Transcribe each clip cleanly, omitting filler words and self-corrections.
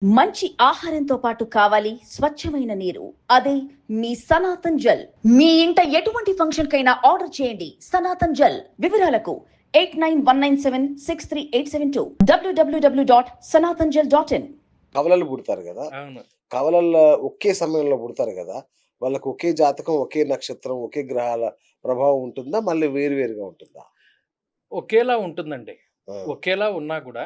మంచి ఆహారంతో పాటు కావాలి స్వచ్ఛమైన నీరు. అదే మీ సనాతన్ జల్. మీ ఇంట ఎటువంటి ఫంక్షన్ కైనా ఆర్డర్ చేయండి. సనాతన్ జల్. వివరాలకు 8919763872 www.sanatanjal.in. కవలలు పుడతారు కదా. అవును. కవలల్లో ఒకే సమయంలో పుడతారు కదా. వాళ్ళకి ఒకే జాతకం, ఒకే నక్షత్రం, ఒకే గ్రహాల ప్రభావం ఉంటుందా? మళ్ళీ వేరు వేరుగా ఉంటుందా? ఒకేలా ఉంటుందండి. ఆ! ఒకేలా ఉన్నా కూడా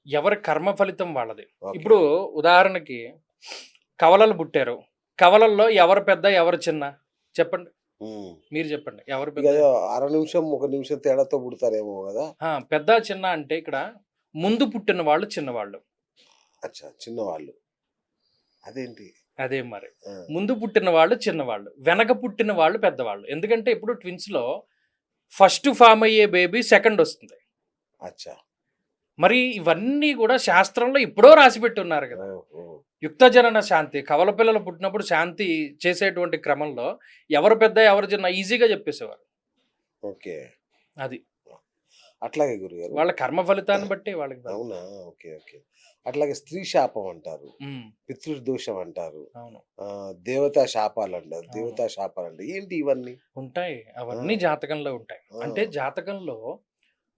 ఎవరి కర్మ ఫలితం వాళ్ళది. ఓకే. ఇప్పుడు ఉదాహరణకి కవలలు పుట్టారు. కవలల్లో ఎవరు పెద్ద, ఎవరు చిన్న? చెప్పండి. హ్మ్. మీరు చెప్పండి. ఎవరు ఇక పెద్ద? అదే అర నిమిషం, ఒక నిమిషం తేడాతో పుడతారేమో గదా! పెద్ద, చిన్న అంటే ఇక్కడ ముందు పుట్టిన వాళ్ళు చిన్నవాళ్ళు. అచ్చా! చిన్నవాళ్ళు. అదేంటి? అదే మరి. ఆ! ముందు పుట్టిన వాళ్ళు చిన్నవాళ్ళు. వెనక పుట్టిన వాళ్ళు పెద్దవాళ్ళు. ఎందుకంటే ఇప్పుడు ట్విన్స్‌లో ఫస్ట్ ఫార్మ్ అయ్యే బేబీ సెకండ్ వస్తుంది. అచ్చా! మరి ఇవన్నీ కూడా శాస్త్రంలో ఎప్పుడో రాసిపెట్టి ఉన్నారు కదా. ఓహో! యుక్త జనన శాంతి. కవల పిల్లలు పుట్టినప్పుడు శాంతి చేసేటువంటి క్రమంలో ఎవరు పెద్ద, ఎవరు చిన్న ఈజీగా చెప్పేసేవారు. ఓకే. అది. అట్లాగే గురుగారు. వాళ్ళ కర్మ ఫలితాన్ని బట్టి వాళ్ళకి అవునా? ఓకే. ఓకే. అట్లాగే స్త్రీ శాపం అంటారు. హ్మ్. పితృదోషం అంటారు. అవును. దేవతా శాపాలంటారు. అవును. దేవతా శాపాలంటారు. ఏంటి ఇవన్నీ? ఉంటాయి. ఆ! అవన్నీ జాతకంలో ఉంటాయి. ఆ! అంటే జాతకంలో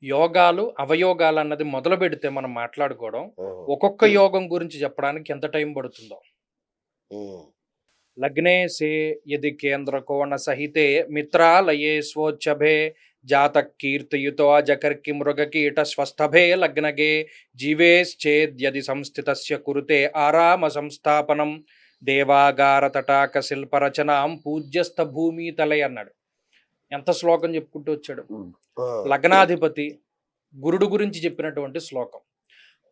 యోగాలు, అవయోగాలు అన్నది మొదలుపెడితే మనం మాట్లాడుకోవడం, ఓహో! ఒక్కొక్క యోగం గురించి చెప్పడానికి ఎంత టైం పడుతుందో. హ్మ్. లగ్నే సే యది కేంద్ర కోణ సహితే మిత్రాలయే స్వోచ్చభే జాతక్ కీర్తియుతో జకర్కి మృగకీట స్వస్థభే లగ్నగే జీవేశ్చేద్యది సంస్థితస్య కురుతే ఆరామ సంస్థాపనం దేవాగార తటాక శిల్పరచనాం పూజ్యస్థ భూమి తలై అన్నాడు. ఎంత శ్లోకం చెప్పుకుంటూ వచ్చాడు. ఆ! లగ్నాధిపతి గురుడు గురించి చెప్పినటువంటి శ్లోకం.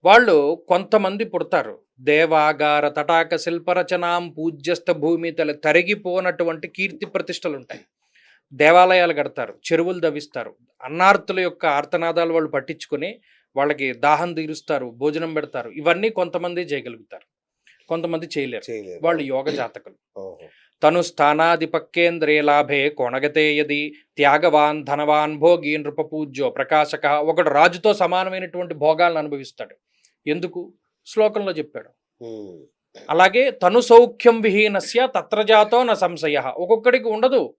వాళ్ళు కొంతమంది పుడతారు. దేవాగార తటాక శిల్పరచనాం పూజ్యస్థ భూమి తరిగిపోనటువంటి కీర్తి ప్రతిష్టలు ఉంటాయి. దేవాలయాలు కడతారు, చెరువులు దవ్విస్తారు, అన్నార్తుల యొక్క ఆర్తనాదాలు వాళ్ళు పట్టించుకొని వాళ్ళకి దాహం తీరుస్తారు, భోజనం పెడతారు. ఇవన్నీ కొంతమంది చేయగలుగుతారు, కొంతమంది చేయలేరు. చేయలేరు. వాళ్ళు యోగ జాతకులు. ఓహో! తను స్థానాధిపక్కేంద్రే లాభే కొనగతే యది త్యాగవాన్ ధనవాన్ భోగి నృపపూజ్యో ప్రకాశక. ఒకడు రాజుతో సమానమైనటువంటి భోగాలను అనుభవిస్తాడు. ఎందుకు? శ్లోకంలో చెప్పాడు. హ్మ్. అలాగే తను సౌఖ్యం విహీనస్య తత్రజాతో న సంశయ. ఒక్కొక్కడికి ఉండదు.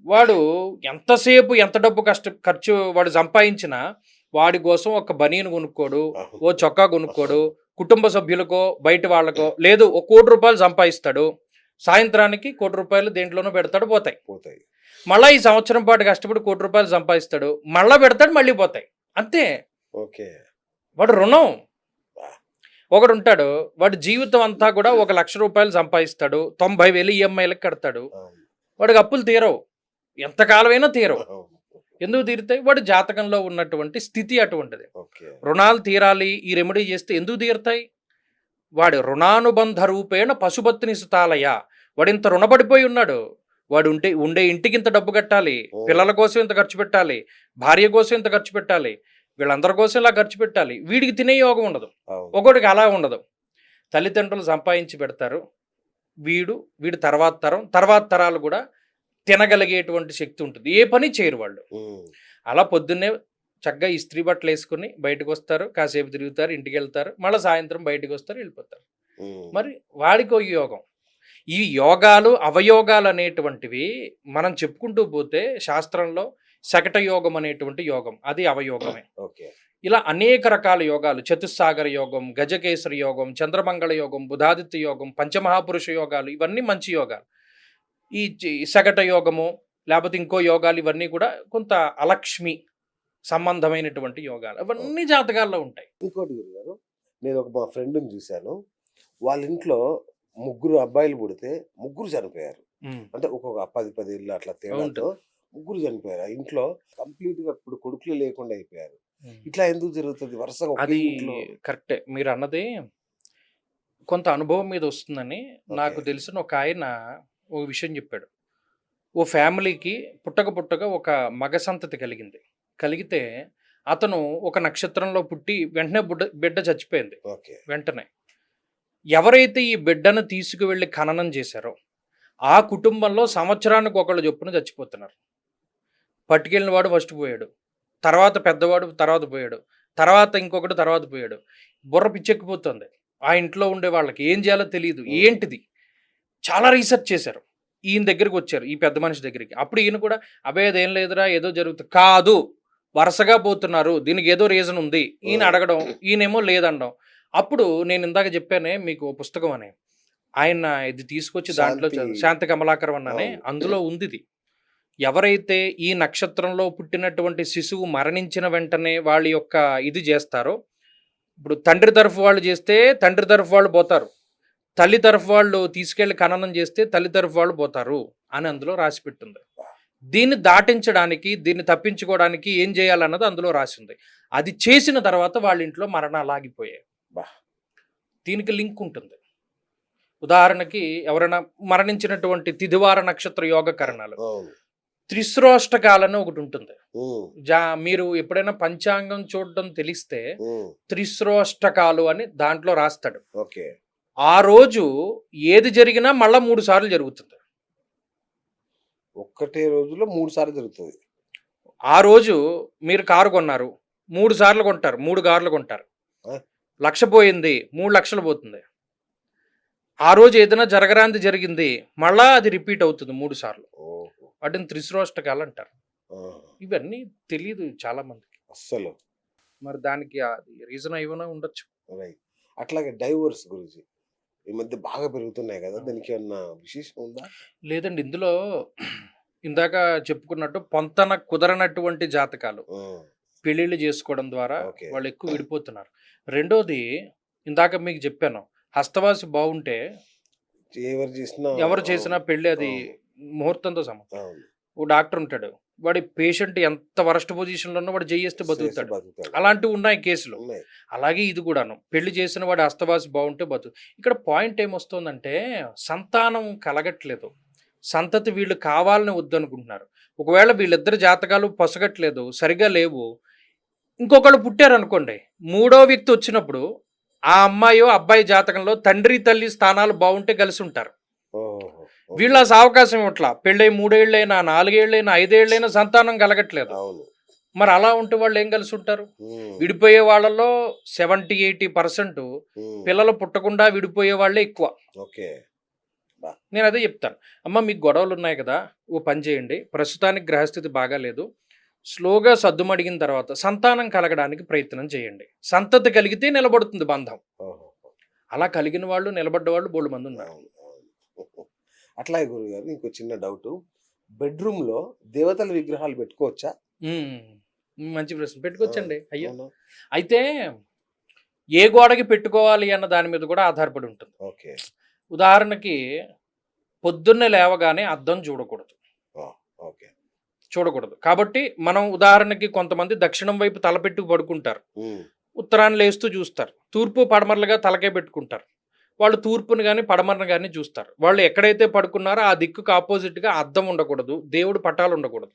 వాడు ఎంతసేపు ఎంత డబ్బు ఖర్చు వాడు సంపాదించినా వాడి కోసం ఒక బనీను కొనుక్కోడు, ఓ చొక్కా కొనుక్కోడు, కుటుంబ సభ్యులకో బయట వాళ్ళకో లేదు. ఒక ₹1,00,00,000 సంపాదిస్తాడు, సాయంత్రానికి ₹1,00,00,000 దేంట్లోనో పెడతాడు, పోతాయి. పోతాయి. మళ్ళీ ఈ సంవత్సరం పాటు కష్టపడి ₹1,00,00,000 సంపాదిస్తాడు, మళ్ళా పెడతాడు, మళ్ళీ పోతాయి. అంతే. ఓకే. వాడు రుణం. ఒకడు ఉంటాడు, వాడి జీవితం అంతా కూడా ₹1,00,000 సంపాదిస్తాడు, 90,000 ఈఎంఐలకు కడతాడు. అవును. వాడికి అప్పులు తీరవు, ఎంతకాలమైనా తీరవు. అవును. ఎందుకు తీరుతాయి? వాడి జాతకంలో ఉన్నటువంటి స్థితి అటువంటిది. ఓకే. రుణాలు తీరాలి, ఈ రెమెడీ చేస్తే ఎందుకు తీరుతాయి? వాడు రుణానుబంధ రూపేణ పశుపత్ని సుతాలయ. వాడు ఇంత రుణపడిపోయి ఉన్నాడు. వాడు ఉండే ఇంటికి ఇంత డబ్బు కట్టాలి, పిల్లల కోసం ఇంత ఖర్చు పెట్టాలి, భార్య కోసం ఇంత ఖర్చు పెట్టాలి, వీళ్ళందరి కోసం ఇలా ఖర్చు పెట్టాలి. వీడికి తినే యోగం ఉండదు, అవును. ఒకడికి అలా ఉండదు. తల్లిదండ్రులు సంపాదించి పెడతారు, వీడి తర్వాత తరాలు కూడా తినగలిగేటువంటి శక్తి ఉంటుంది. ఏ పని చేయరు వాళ్ళు. హ్మ్. అలా పొద్దున్నే చక్కగా ఇస్త్రీ బట్టలు వేసుకుని బయటకు వస్తారు, కాసేపు తిరుగుతారు, ఇంటికి వెళ్తారు, మళ్ళీ సాయంత్రం బయటకు వస్తారు, వెళ్ళిపోతారు. హ్మ్. మరి వాడికో యోగం. ఈ యోగాలు అవయోగాలు అనేటువంటివి మనం చెప్పుకుంటూ పోతే శాస్త్రంలో శకట యోగం అనేటువంటి యోగం, అది అవయోగమే. ఓకే. ఇలా అనేక రకాల యోగాలు, చతుస్సాగర యోగం, గజకేసరి యోగం, చంద్రమంగళ యోగం, బుధాదిత్య యోగం, పంచమహాపురుష యోగాలు, ఇవన్నీ మంచి యోగాలు. ఈ శకట యోగము లేకపోతే ఇంకో యోగాలు, ఇవన్నీ కూడా కొంత అలక్ష్మి సంబంధమైనటువంటి యోగాలు. అవన్నీ జాతకాల్లో ఉంటాయి. ఇంకోటి గురుగారు, నేను మా ఫ్రెండ్‌ని చూశాను. వాళ్ళ ఇంట్లో ముగ్గురు అబ్బాయిలు పుడితే ముగ్గురు చనిపోయారు. అంటే ఒక్కొక్క 10 ఏళ్ళు అట్లా తేడాతో ముగ్గురు చనిపోయారు. ఆ ఇంట్లో కంప్లీట్‌గా ఇప్పుడు కొడుకులే లేకుండా అయిపోయారు. ఇట్లా ఎందుకు జరుగుతుంది వరుసగా ఒకే అది ఇంట్లో? కరెక్టే మీరు అన్నది. కొంత అనుభవం మీద వస్తుందని నాకు ఓకే. తెలిసిన ఒక ఆయన ఒక విషయం చెప్పాడు. ఓ ఫ్యామిలీకి పుట్టక ఒక మగ సంతతి కలిగితే అతను ఒక నక్షత్రంలో పుట్టి వెంటనే బిడ్డ చచ్చిపోయింది. ఓకే. వెంటనే ఎవరైతే ఈ బిడ్డను తీసుకువెళ్ళి ఖననం చేశారో ఆ కుటుంబంలో సంవత్సరానికి ఒకళ్ళు చొప్పున చచ్చిపోతున్నారు. పట్టుకెళ్ళిన వాడు ఫస్ట్ పోయాడు, తర్వాత పెద్దవాడు తర్వాత పోయాడు, తర్వాత ఇంకొకటి తర్వాత పోయాడు. బుర్ర పిచ్చెక్కిపోతుంది. ఆ ఇంట్లో ఉండే వాళ్ళకి ఏం చేయాలో తెలియదు. ఏంటిది? చాలా రీసెర్చ్ చేశారు. ఈయన దగ్గరికి వచ్చారు. ఈ పెద్ద మనిషి దగ్గరికి. అప్పుడు ఈయన కూడా అబ్బే అదేం లేదురా ఏదో జరుగుతుంది. కాదు వరుసగా పోతున్నారు. దీనికి ఏదో రీజన్ ఉంది. ఈయన అడగడం, ఈయనేమో లేదనడం. అప్పుడు నేను ఇందాక చెప్పానే మీకు ఓ పుస్తకం అని. ఆయన ఇది తీసుకొచ్చి దాంట్లో శాంతి కమలాకరం అన్నానే అందులో ఉంది ఇది. ఎవరైతే ఈ నక్షత్రంలో పుట్టినటువంటి శిశువు మరణించిన వెంటనే వాళ్ళ యొక్క ఇది చేస్తారో, ఇప్పుడు తండ్రి తరఫు వాళ్ళు చేస్తే తండ్రి తరఫు వాళ్ళు పోతారు, తల్లి తరఫు వాళ్ళు తీసుకెళ్లి ఖననం చేస్తే తల్లి తరఫు వాళ్ళు పోతారు అని అందులో రాసి పెట్టింది. దీన్ని దాటించడానికి, దీన్ని తప్పించుకోవడానికి ఏం చేయాలన్నది అందులో రాసింది. అది చేసిన తర్వాత వాళ్ళ ఇంట్లో మరణాలు ఆగిపోయాయి. దీనికి లింక్ ఉంటుంది. ఉదాహరణకి ఎవరైనా మరణించినటువంటి తిదివార నక్షత్ర యోగకరణాలు, త్రిశ్రోష్టకాలని ఒకటి ఉంటుంది. మీరు ఎప్పుడైనా పంచాంగం చూడడం తెలిస్తే త్రిశ్రోష్టకాలు అని దాంట్లో రాస్తాడు. ఆ రోజు ఏది జరిగినా మళ్ళా 3 సార్లు జరుగుతుంది. ఒక్కటే రోజులో 3 సార్లు జరుగుతుంది. ఆ రోజు మీరు కారు కొన్నారు, 3 సార్లు కొంటారు, 3 కార్లు కొంటారు. 1,00,000 పోయింది, 3 లక్షలు పోతుంది. ఆ రోజు ఏదైనా జరగరాంది జరిగింది, మళ్ళా అది రిపీట్ అవుతుంది 3 సార్లు. వాటిని త్రిశ్రోష్టకాలు అంటారు. ఇవన్నీ తెలియదు చాలా మందికి అస్సలు. మరి దానికి రీజన్ ఏమైనా ఉండొచ్చు. అట్లాగే డైవోర్స్ గురించి ఈ మధ్య బాగా పెరుగుతున్నాయి కదా, దానికి ఏమన్నా విశేషం ఉందా? లేదండి, ఇందులో ఇందాక చెప్పుకున్నట్టు పొంతన కుదరనటువంటి జాతకాలు పెళ్లిళ్ళు చేసుకోవడం ద్వారా వాళ్ళు ఎక్కువ విడిపోతున్నారు. రెండోది ఇందాక మీకు చెప్పాను, హస్తవాసి బాగుంటే ఎవరు చేసినా పెళ్లి అది ముహూర్తంతో సమానం. ఓ డాక్టర్ ఉంటాడు, వాడి పేషెంట్ ఎంత వరస్ట్ పొజిషన్లో ఉన్నా వాడు చేస్తే బతుకుతాడు. అలాంటివి ఉన్నాయి కేసులు. అలాగే ఇది కూడాను, పెళ్లి చేసిన వాడి హస్తవాసి బాగుంటే ఇక్కడ పాయింట్ ఏమొస్తుందంటే సంతానం కలగట్లేదు, సంతతి వీళ్ళు కావాలని వద్దనుకుంటున్నారు. ఒకవేళ వీళ్ళిద్దరు జాతకాలు పొసగట్లేదు, సరిగా లేవు, ఇంకొకళ్ళు పుట్టారు అనుకోండి, 3వ వ్యక్తి వచ్చినప్పుడు ఆ అమ్మాయో అబ్బాయి జాతకంలో తండ్రి తల్లి స్థానాలు బాగుంటే కలిసి ఉంటారు. వీళ్ళ అవకాశం ఇట్లా పెళ్ళై 3 ఏళ్ళైనా 4 ఏళ్ళైనా 5 ఏళ్ళైనా సంతానం కలగట్లేదు. మరి అలా ఉంటే వాళ్ళు ఏం కలిసి ఉంటారు? విడిపోయే వాళ్ళలో 70-80% పిల్లలు పుట్టకుండా విడిపోయే వాళ్ళే ఎక్కువ. నేను అదే చెప్తాను, అమ్మ మీకు గొడవలు ఉన్నాయి కదా, ఓ పని చేయండి, ప్రస్తుతానికి గ్రహస్థితి బాగాలేదు, స్లోగా సద్దుమడిగిన తర్వాత సంతానం కలగడానికి ప్రయత్నం చేయండి. సంతతి కలిగితే నిలబడుతుంది బంధం. అలా కలిగిన వాళ్ళు నిలబడ్డ వాళ్ళు బోల్డు మంది ఉన్నారు. అట్లాగే గురుగారు ఇంకో చిన్న డౌట్, బెడ్రూమ్ లో దేవతల విగ్రహాలు పెట్టుకోవచ్చా? మంచి ప్రశ్న. పెట్టుకోవచ్చండి. అయ్యో, అయితే ఏ గోడకి పెట్టుకోవాలి అన్న దాని మీద కూడా ఆధారపడి ఉంటుంది. ఉదాహరణకి పొద్దున్నే లేవగానే అద్దం చూడకూడదు. కాబట్టి మనం ఉదాహరణకి కొంతమంది దక్షిణం వైపు తలపెట్టి పడుకుంటారు, ఉత్తరాన్ని లేస్తూ చూస్తారు, తూర్పు పడమరలుగా తలకే పెట్టుకుంటారు. వాళ్ళు తూర్పును కానీ పడమరను కానీ చూస్తారు. వాళ్ళు ఎక్కడైతే పడుకున్నారో ఆ దిక్కుకు ఆపోజిట్గా అద్దం ఉండకూడదు, దేవుడు పటాలు ఉండకూడదు,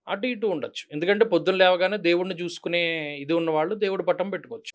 అటు ఇటు ఉండొచ్చు. ఎందుకంటే పొద్దున్న లేవగానే దేవుడిని చూసుకునే ఇది ఉన్న వాళ్ళు దేవుడి పటం పెట్టుకోవచ్చు.